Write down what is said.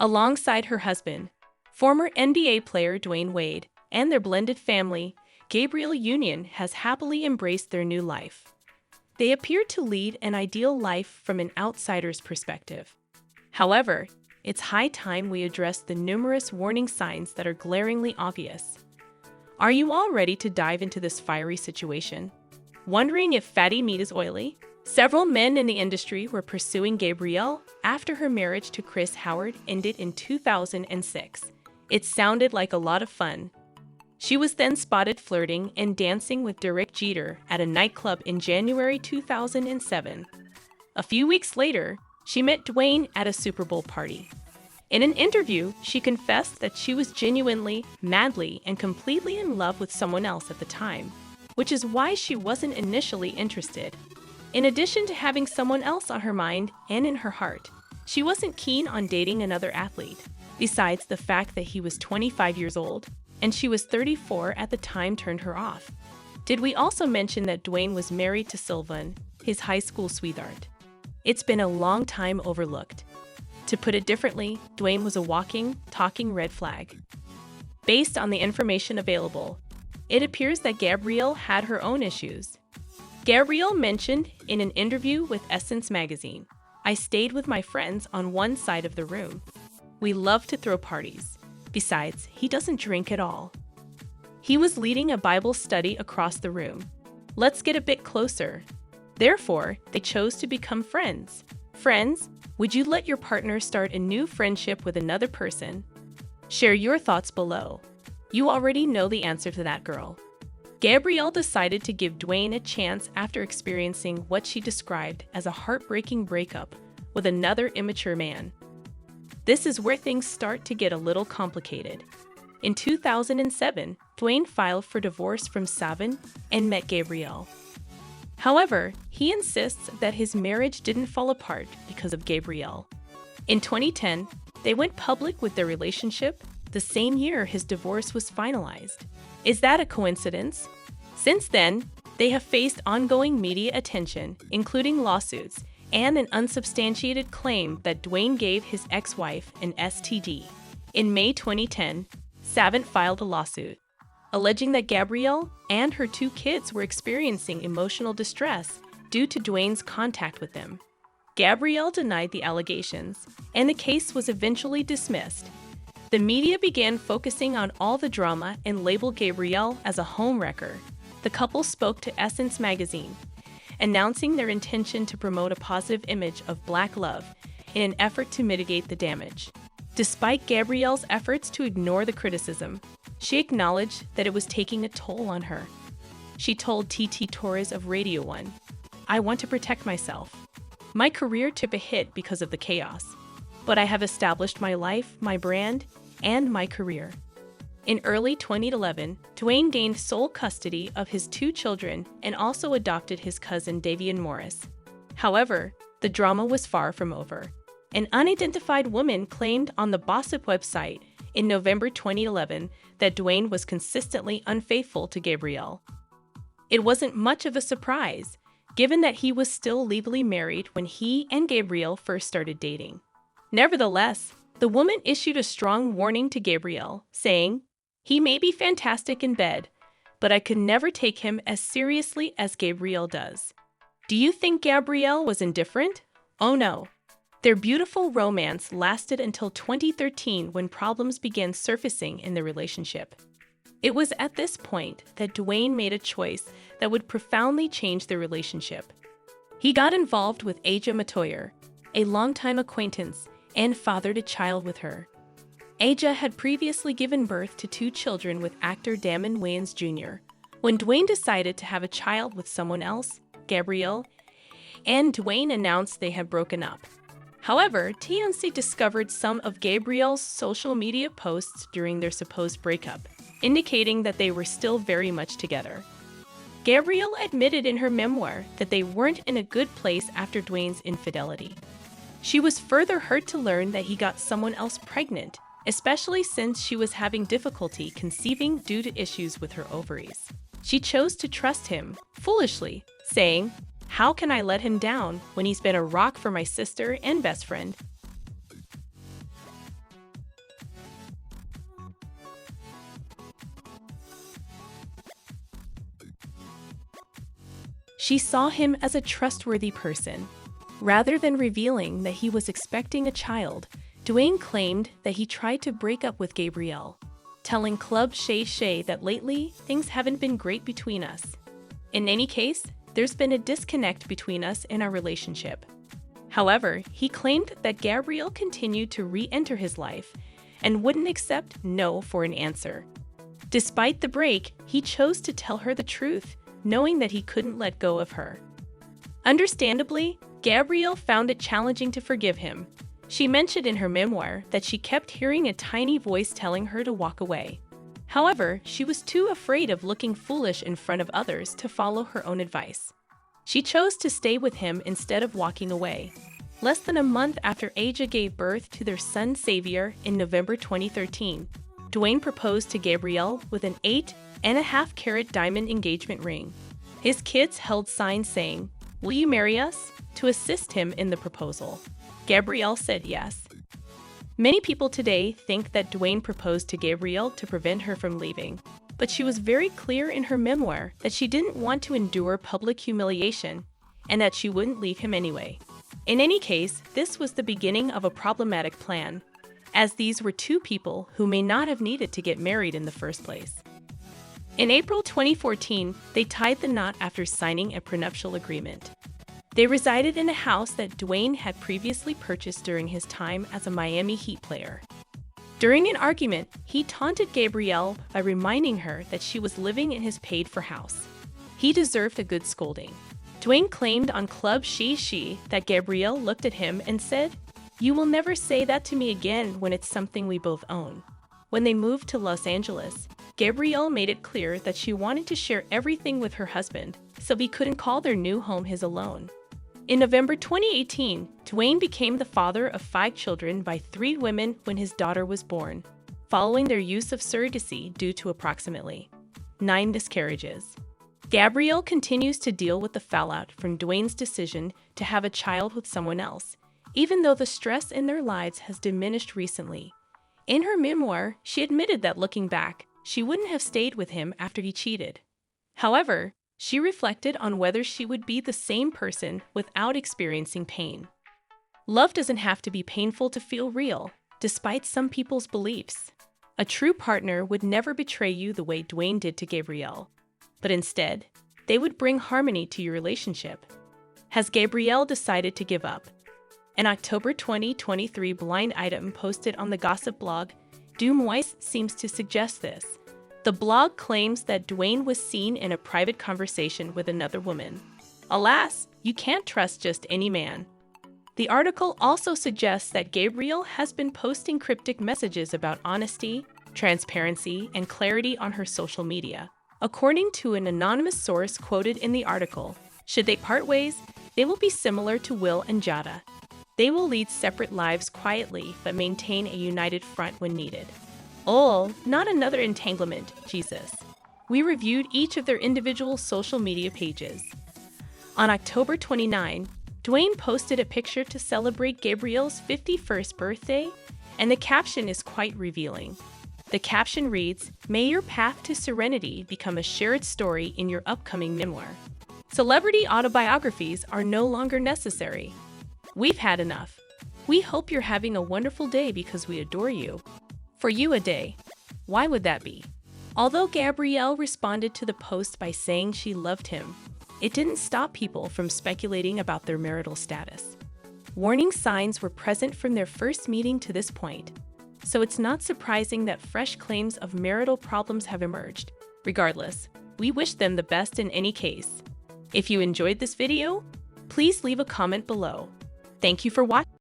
Alongside her husband, former NBA player Dwayne Wade, and their blended family, Gabrielle Union has happily embraced their new life. They appear to lead an ideal life from an outsider's perspective. However, it's high time we address the numerous warning signs that are glaringly obvious. Are you all ready to dive into this fiery situation? Wondering if fatty meat is oily? Several men in the industry were pursuing Gabrielle after her marriage to Chris Howard ended in 2006. It sounded like a lot of fun. She was then spotted flirting and dancing with Derek Jeter at a nightclub in January 2007. A few weeks later, she met Dwayne at a Super Bowl party. In an interview, she confessed that she was genuinely, madly, and completely in love with someone else at the time, which is why she wasn't initially interested. In addition to having someone else on her mind and in her heart, she wasn't keen on dating another athlete. Besides, the fact that he was 25 years old and she was 34 at the time turned her off. Did we also mention that Dwayne was married to Sylvan, his high school sweetheart? It's been a long time overlooked. To put it differently, Dwayne was a walking, talking red flag. Based on the information available, it appears that Gabrielle had her own issues. Gabrielle mentioned in an interview with Essence magazine, "I stayed with my friends on one side of the room. We love to throw parties. Besides, he doesn't drink at all. He was leading a Bible study across the room. Let's get a bit closer." Therefore, they chose to become friends. Friends, would you let your partner start a new friendship with another person? Share your thoughts below. You already know the answer to that, girl. Gabrielle decided to give Dwayne a chance after experiencing what she described as a heartbreaking breakup with another immature man. This is where things start to get a little complicated. In 2007, Dwayne filed for divorce from Savin and met Gabrielle. However, he insists that his marriage didn't fall apart because of Gabrielle. In 2010, they went public with their relationship the same year his divorce was finalized. Is that a coincidence? Since then, they have faced ongoing media attention, including lawsuits, and an unsubstantiated claim that Dwayne gave his ex-wife an STD. In May 2010, Savant filed a lawsuit, alleging that Gabrielle and her 2 kids were experiencing emotional distress due to Dwayne's contact with them. Gabrielle denied the allegations, and the case was eventually dismissed. The media began focusing on all the drama and labeled Gabrielle as a homewrecker. The couple spoke to Essence magazine, announcing their intention to promote a positive image of Black love in an effort to mitigate the damage. Despite Gabrielle's efforts to ignore the criticism, she acknowledged that it was taking a toll on her. She told TT Torres of Radio 1, "I want to protect myself. My career took a hit because of the chaos, but I have established my life, my brand, and my career." In early 2011, Dwayne gained sole custody of his 2 children and also adopted his cousin Dwyane Morris. However, the drama was far from over. An unidentified woman claimed on the Gossip website in November 2011 that Dwayne was consistently unfaithful to Gabrielle. It wasn't much of a surprise, given that he was still legally married when he and Gabrielle first started dating. Nevertheless, the woman issued a strong warning to Gabrielle, saying, "He may be fantastic in bed, but I could never take him as seriously as Gabrielle does." Do you think Gabrielle was indifferent? Oh no. Their beautiful romance lasted until 2013 when problems began surfacing in the relationship. It was at this point that Dwayne made a choice that would profoundly change the relationship. He got involved with Aja Matoyer, a longtime acquaintance, and fathered a child with her. Aja had previously given birth to 2 children with actor Dwayne Wade Jr. When Dwayne decided to have a child with someone else, Gabrielle, and Dwayne announced they had broken up. However, TMZ discovered some of Gabrielle's social media posts during their supposed breakup, indicating that they were still very much together. Gabrielle admitted in her memoir that they weren't in a good place after Dwayne's infidelity. She was further hurt to learn that he got someone else pregnant, especially since she was having difficulty conceiving due to issues with her ovaries. She chose to trust him, foolishly, saying, "How can I let him down when he's been a rock for my sister and best friend?" She saw him as a trustworthy person. Rather than revealing that he was expecting a child, Dwayne claimed that he tried to break up with Gabrielle, telling Club Shay that lately, things haven't been great between us. In any case, there's been a disconnect between us in our relationship. However, he claimed that Gabrielle continued to re-enter his life and wouldn't accept no for an answer. Despite the break, he chose to tell her the truth, knowing that he couldn't let go of her. Understandably, Gabrielle found it challenging to forgive him. She mentioned in her memoir that she kept hearing a tiny voice telling her to walk away. However, she was too afraid of looking foolish in front of others to follow her own advice. She chose to stay with him instead of walking away. Less than a month after Aja gave birth to their son Xavier in November 2013, Dwayne proposed to Gabrielle with an 8.5-carat diamond engagement ring. His kids held signs saying, "Will you marry us?" to assist him in the proposal. Gabrielle said yes. Many people today think that Dwayne proposed to Gabrielle to prevent her from leaving, but she was very clear in her memoir that she didn't want to endure public humiliation and that she wouldn't leave him anyway. In any case, this was the beginning of a problematic plan, as these were two people who may not have needed to get married in the first place. In April 2014, they tied the knot after signing a prenuptial agreement. They resided in a house that Dwayne had previously purchased during his time as a Miami Heat player. During an argument, he taunted Gabrielle by reminding her that she was living in his paid-for house. He deserved a good scolding. Dwayne claimed on Club She that Gabrielle looked at him and said, "You will never say that to me again when it's something we both own." When they moved to Los Angeles, Gabrielle made it clear that she wanted to share everything with her husband, so he couldn't call their new home his alone. In November 2018, Dwayne became the father of 5 children by 3 women when his daughter was born, following their use of surrogacy due to approximately 9 miscarriages. Gabrielle continues to deal with the fallout from Dwayne's decision to have a child with someone else, even though the stress in their lives has diminished recently. In her memoir, she admitted that looking back, she wouldn't have stayed with him after he cheated. However, she reflected on whether she would be the same person without experiencing pain. Love doesn't have to be painful to feel real, despite some people's beliefs. A true partner would never betray you the way Dwayne did to Gabrielle, but instead, they would bring harmony to your relationship. Has Gabrielle decided to give up? An October 2023 blind item posted on the gossip blog Dwyane seems to suggest this. The blog claims that Dwayne was seen in a private conversation with another woman. Alas, you can't trust just any man. The article also suggests that Gabrielle has been posting cryptic messages about honesty, transparency, and clarity on her social media. According to an anonymous source quoted in the article, should they part ways, they will be similar to Will and Jada. They will lead separate lives quietly but maintain a united front when needed. Oh, not another entanglement, Jesus. We reviewed each of their individual social media pages. On October 29, Dwayne posted a picture to celebrate Gabrielle's 51st birthday, and the caption is quite revealing. The caption reads, "May your path to serenity become a shared story in your upcoming memoir." Celebrity autobiographies are no longer necessary. We've had enough. We hope you're having a wonderful day because we adore you. For you, a day. Why would that be? Although Gabrielle responded to the post by saying she loved him, it didn't stop people from speculating about their marital status. Warning signs were present from their first meeting to this point, so it's not surprising that fresh claims of marital problems have emerged. Regardless, we wish them the best in any case. If you enjoyed this video, please leave a comment below. Thank you for watching.